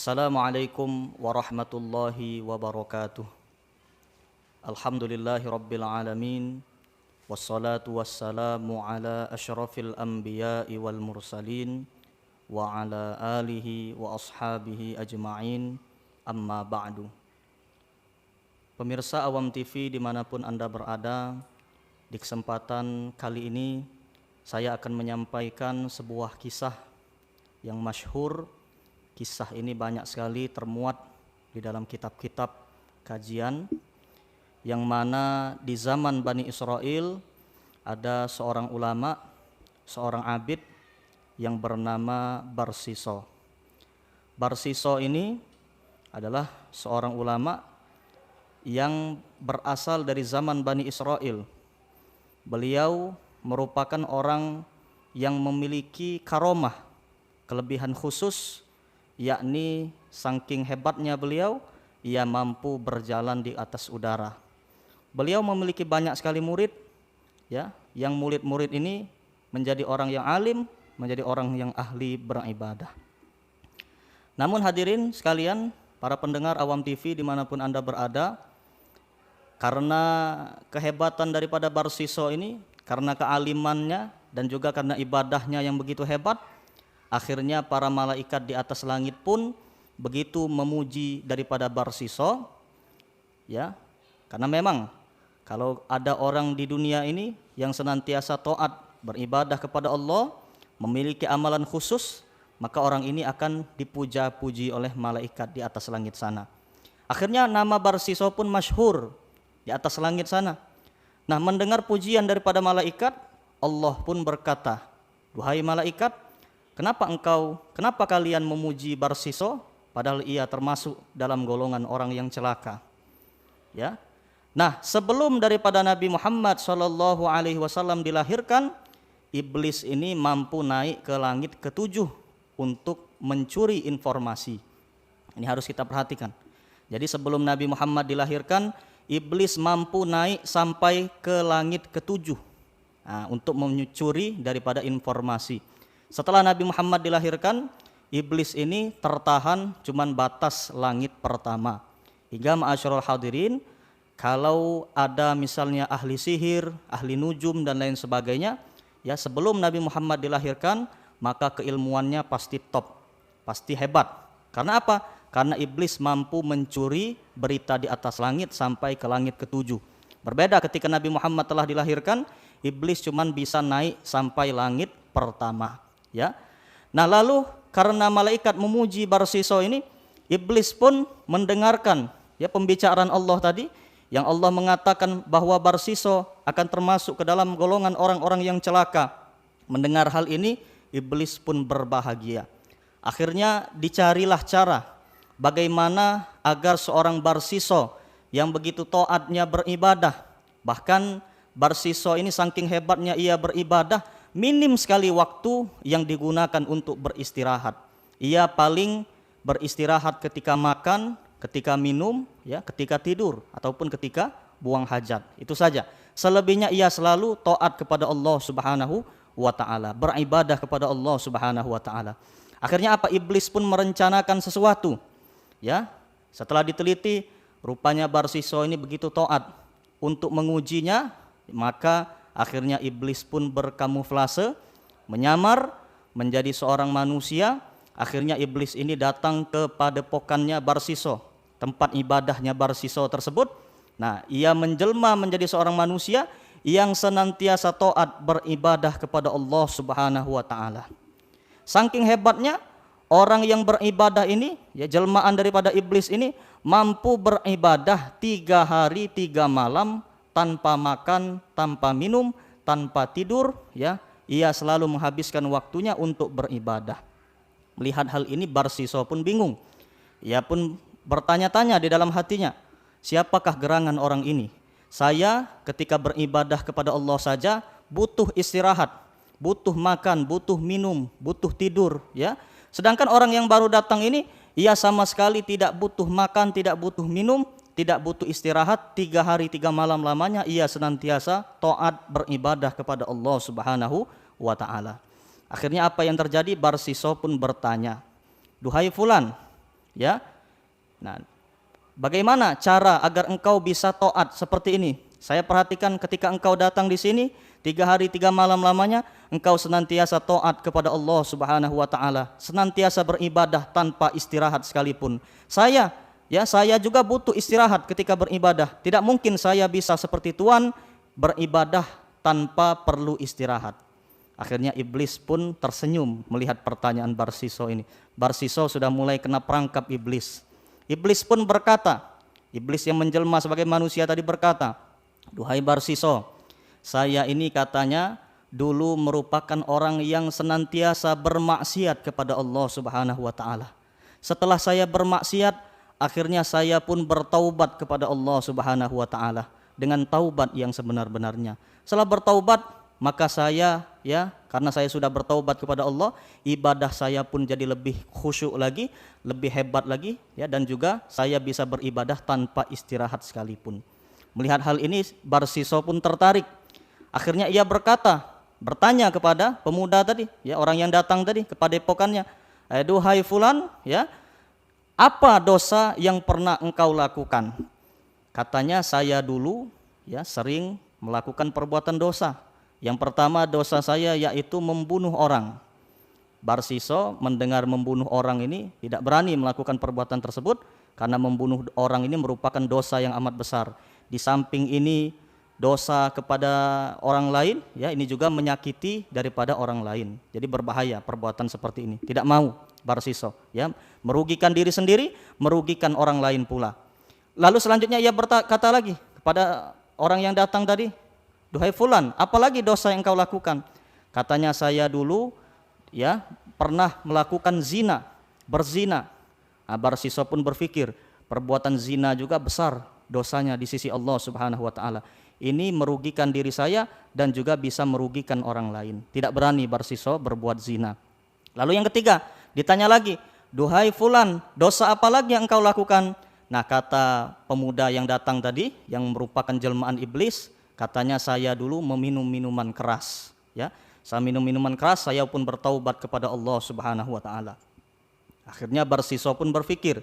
Assalamualaikum warahmatullahi wabarakatuh. Alhamdulillahi rabbil alamin. Wassalatu wassalamu ala asyrafil anbiya'i wal mursalin wa ala alihi wa ashabihi ajma'in, amma ba'du. Pemirsa Awam TV dimanapun Anda berada, di kesempatan kali ini saya akan menyampaikan sebuah kisah yang masyhur. Kisah ini banyak sekali termuat di dalam kitab-kitab kajian, yang mana di zaman Bani Israel ada seorang ulama, seorang abid yang bernama Barsiso. Barsiso ini adalah seorang ulama yang berasal dari zaman Bani Israel. Beliau merupakan orang yang memiliki karomah, kelebihan khusus, yakni saking hebatnya beliau, ia mampu berjalan di atas udara. Beliau memiliki banyak sekali murid, ya, yang murid-murid ini menjadi orang yang alim, menjadi orang yang ahli beribadah. Namun hadirin sekalian, para pendengar Awam TV dimanapun Anda berada, karena kehebatan daripada Barsiso ini, karena kealimannya dan juga karena ibadahnya yang begitu hebat, akhirnya para malaikat di atas langit pun begitu memuji daripada Barsiso, ya, karena memang kalau ada orang di dunia ini yang senantiasa taat beribadah kepada Allah, memiliki amalan khusus, maka orang ini akan dipuja-puji oleh malaikat di atas langit sana. Akhirnya nama Barsiso pun masyhur di atas langit sana. Nah, mendengar pujian daripada malaikat, Allah pun berkata, "Duhai malaikat, kenapa kalian memuji Barsiso padahal ia termasuk dalam golongan orang yang celaka?" Ya. Nah, sebelum daripada Nabi Muhammad SAW dilahirkan, iblis ini mampu naik ke langit ketujuh untuk mencuri informasi. Ini harus kita perhatikan. Jadi sebelum Nabi Muhammad dilahirkan, iblis mampu naik sampai ke langit ketujuh, untuk mencuri daripada informasi. Setelah Nabi Muhammad dilahirkan, iblis ini tertahan cuman batas langit pertama. Hingga ma'asyiral hadirin, kalau ada misalnya ahli sihir, ahli nujum dan lain sebagainya, ya, sebelum Nabi Muhammad dilahirkan, maka keilmuannya pasti top, pasti hebat. Karena apa? Karena iblis mampu mencuri berita di atas langit sampai ke langit ketujuh. Berbeda ketika Nabi Muhammad telah dilahirkan, iblis cuman bisa naik sampai langit pertama. Ya, nah lalu karena malaikat memuji Barsiso ini, iblis pun mendengarkan, ya, pembicaraan Allah tadi, yang Allah mengatakan bahwa Barsiso akan termasuk ke dalam golongan orang-orang yang celaka. Mendengar hal ini, iblis pun berbahagia. Akhirnya dicarilah cara bagaimana agar seorang Barsiso yang begitu taatnya beribadah, bahkan Barsiso ini saking hebatnya ia beribadah, minim sekali waktu yang digunakan untuk beristirahat. Ia paling beristirahat ketika makan, ketika minum, ya, ketika tidur, ataupun ketika buang hajat. Itu saja. Selebihnya ia selalu taat kepada Allah Subhanahu wa Ta'ala, beribadah kepada Allah Subhanahu wa Ta'ala. Akhirnya apa? Iblis pun merencanakan sesuatu. Ya, setelah diteliti, rupanya Barsiso ini begitu taat. Untuk mengujinya, maka akhirnya iblis pun berkamuflase, menyamar menjadi seorang manusia. Akhirnya iblis ini datang ke padepokannya Barsiso, tempat ibadahnya Barsiso tersebut. Nah, ia menjelma menjadi seorang manusia yang senantiasa taat beribadah kepada Allah Subhanahu wa Ta'ala. Saking hebatnya orang yang beribadah ini, ya, jelmaan daripada iblis ini, mampu beribadah 3 hari 3 malam tanpa makan, tanpa minum, tanpa tidur, ya. Ia selalu menghabiskan waktunya untuk beribadah. Melihat hal ini, Barsiso pun bingung. Ia pun bertanya-tanya di dalam hatinya, siapakah gerangan orang ini? Saya ketika beribadah kepada Allah saja butuh istirahat, butuh makan, butuh minum, butuh tidur, ya. Sedangkan orang yang baru datang ini, ia sama sekali tidak butuh makan, tidak butuh minum, tidak butuh istirahat. 3 hari 3 malam lamanya ia senantiasa taat beribadah kepada Allah Subhanahu wa Ta'ala. Akhirnya apa yang terjadi? Barsiso pun bertanya, "Duhai fulan, Ya. Nah, bagaimana cara agar engkau bisa taat seperti ini? Saya perhatikan ketika engkau datang di sini 3 hari 3 malam lamanya, engkau senantiasa taat kepada Allah Subhanahu wa taala, senantiasa beribadah tanpa istirahat sekalipun. Saya juga butuh istirahat ketika beribadah. Tidak mungkin saya bisa seperti Tuhan beribadah tanpa perlu istirahat. Akhirnya iblis pun tersenyum melihat pertanyaan Barsiso ini. Barsiso sudah mulai kena perangkap iblis. Iblis pun berkata, iblis yang menjelma sebagai manusia tadi berkata, "Duhai Barsiso, saya ini katanya dulu merupakan orang yang senantiasa bermaksiat kepada Allah Subhanahu wa taala. Setelah saya bermaksiat, akhirnya saya pun bertaubat kepada Allah Subhanahu wa taala dengan taubat yang sebenar-benarnya. Setelah bertaubat, maka saya karena saya sudah bertaubat kepada Allah, ibadah saya pun jadi lebih khusyuk lagi, lebih hebat lagi, dan juga saya bisa beribadah tanpa istirahat sekalipun." Melihat hal ini, Barsiso pun tertarik. Akhirnya ia bertanya kepada pemuda tadi, orang yang datang tadi ke padepokannya, "Duhai fulan, apa dosa yang pernah engkau lakukan?" Katanya, "Saya dulu sering melakukan perbuatan dosa. Yang pertama dosa saya yaitu membunuh orang." Barsiso mendengar membunuh orang ini tidak berani melakukan perbuatan tersebut karena membunuh orang ini merupakan dosa yang amat besar. Di samping ini dosa kepada orang lain, ini juga menyakiti daripada orang lain. Jadi berbahaya perbuatan seperti ini. Tidak mau Barsiso, merugikan diri sendiri, merugikan orang lain pula. Lalu selanjutnya ia berkata lagi kepada orang yang datang tadi, "Duhai fulan, apalagi dosa yang kau lakukan?" Katanya, "Saya dulu pernah melakukan zina, berzina." Barsiso pun berpikir, perbuatan zina juga besar dosanya di sisi Allah Subhanahu wa taala. Ini merugikan diri saya dan juga bisa merugikan orang lain. Tidak berani Barsiso berbuat zina. Lalu yang ketiga, ditanya lagi, "Duhai fulan, dosa apa lagi yang engkau lakukan?" Nah, kata pemuda yang datang tadi, yang merupakan jelmaan iblis, katanya, "Saya dulu meminum minuman keras." Saya minum minuman keras, saya pun bertaubat kepada Allah Subhanahu wa taala. Akhirnya Barsiso pun berpikir,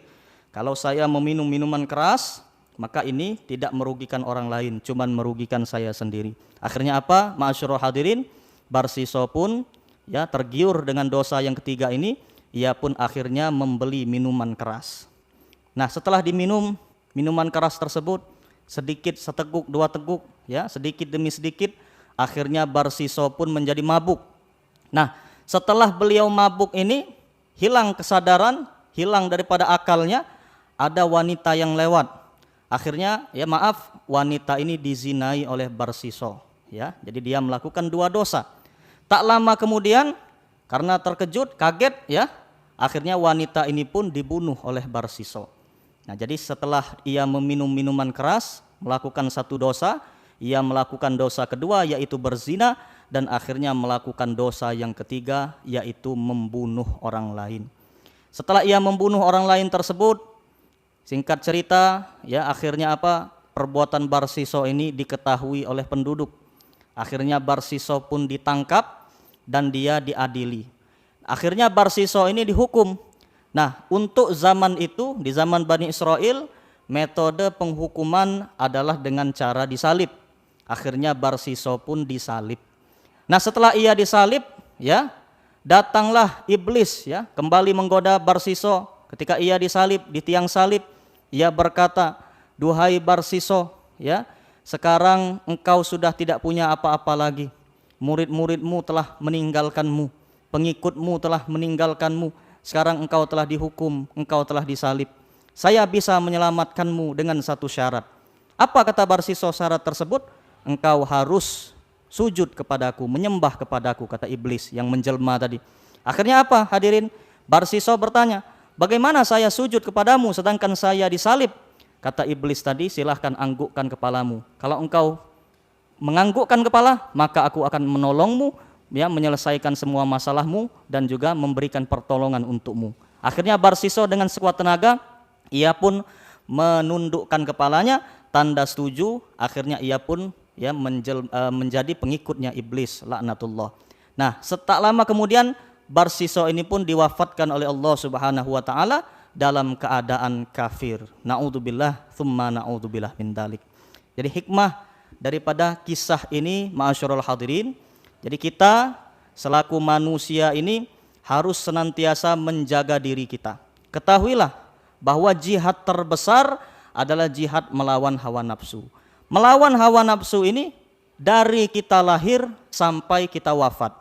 kalau saya meminum minuman keras, maka ini tidak merugikan orang lain, cuman merugikan saya sendiri. Akhirnya apa? Ma'asyiral hadirin, Barsiso pun tergiur dengan dosa yang ketiga ini, ia pun akhirnya membeli minuman keras. Nah, setelah diminum minuman keras tersebut, sedikit seteguk, 2 teguk, sedikit demi sedikit, akhirnya Barsiso pun menjadi mabuk. Nah, setelah beliau mabuk ini, hilang kesadaran, hilang daripada akalnya, ada wanita yang lewat. Akhirnya wanita ini dizinai oleh Barsiso. Jadi dia melakukan 2 dosa. Tak lama kemudian karena terkejut, kaget, akhirnya wanita ini pun dibunuh oleh Barsiso. Nah, jadi setelah ia meminum minuman keras, melakukan 1 dosa, ia melakukan dosa kedua yaitu berzina, dan akhirnya melakukan dosa yang ketiga yaitu membunuh orang lain. Setelah ia membunuh orang lain tersebut, singkat cerita, akhirnya perbuatan Barsiso ini diketahui oleh penduduk. Akhirnya Barsiso pun ditangkap dan dia diadili. Akhirnya Barsiso ini dihukum. Nah, untuk zaman itu, di zaman Bani Israel, metode penghukuman adalah dengan cara disalib. Akhirnya Barsiso pun disalib. Nah, setelah ia disalib, datanglah iblis, kembali menggoda Barsiso. Ketika ia disalib di tiang salib, ia berkata, "Duhai Barsiso, sekarang engkau sudah tidak punya apa-apa lagi. Murid-muridmu telah meninggalkanmu, pengikutmu telah meninggalkanmu. Sekarang engkau telah dihukum, engkau telah disalib. Saya bisa menyelamatkanmu dengan 1 syarat." Apa kata Barsiso syarat tersebut? "Engkau harus sujud kepadaku, menyembah kepadaku," kata iblis yang menjelma tadi. Akhirnya apa hadirin? Barsiso bertanya, "Bagaimana saya sujud kepadamu sedangkan saya disalib?" Kata iblis tadi, "Silahkan anggukkan kepalamu. Kalau engkau menganggukkan kepala, maka aku akan menolongmu, menyelesaikan semua masalahmu dan juga memberikan pertolongan untukmu." Akhirnya Barsiso dengan sekuat tenaga, ia pun menundukkan kepalanya, tanda setuju. Akhirnya ia pun menjadi pengikutnya iblis, laknatullah. Nah, tak lama kemudian Barsiso ini pun diwafatkan oleh Allah Subhanahu wa taala dalam keadaan kafir. Na'udzubillah tsumma na'udzubillah min dzalik. Jadi hikmah daripada kisah ini ma'asyiral hadirin, jadi kita selaku manusia ini harus senantiasa menjaga diri kita. Ketahuilah bahwa jihad terbesar adalah jihad melawan hawa nafsu. Melawan hawa nafsu ini dari kita lahir sampai kita wafat.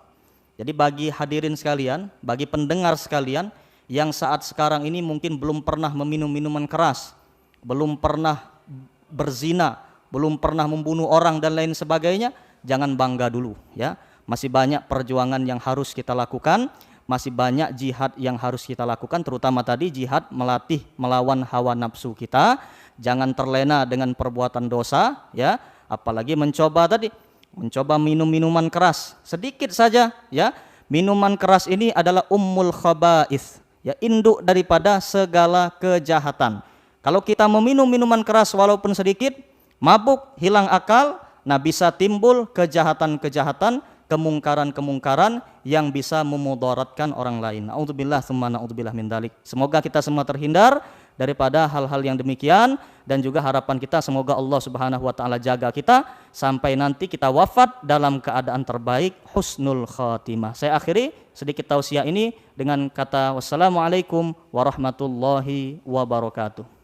Jadi bagi hadirin sekalian, bagi pendengar sekalian yang saat sekarang ini mungkin belum pernah meminum minuman keras, belum pernah berzina, belum pernah membunuh orang dan lain sebagainya, jangan bangga dulu ya. Masih banyak perjuangan yang harus kita lakukan, masih banyak jihad yang harus kita lakukan, terutama tadi jihad melatih melawan hawa nafsu kita. Jangan terlena dengan perbuatan dosa ya, apalagi mencoba minum minuman keras sedikit saja ya. Minuman keras ini adalah ummul khaba'ith ya, induk daripada segala kejahatan. Kalau kita meminum minuman keras walaupun sedikit, mabuk, hilang akal, nah bisa timbul kejahatan-kejahatan, kemungkaran-kemungkaran yang bisa memudaratkan orang lain. Na'udzubillah tsumma na'udzubillah min dzalik. Semoga kita semua terhindar daripada hal-hal yang demikian, dan juga harapan kita semoga Allah Subhanahu wa taala jaga kita sampai nanti kita wafat dalam keadaan terbaik, husnul khatimah. Saya akhiri sedikit tausiah ini dengan kata wassalamualaikum warahmatullahi wabarakatuh.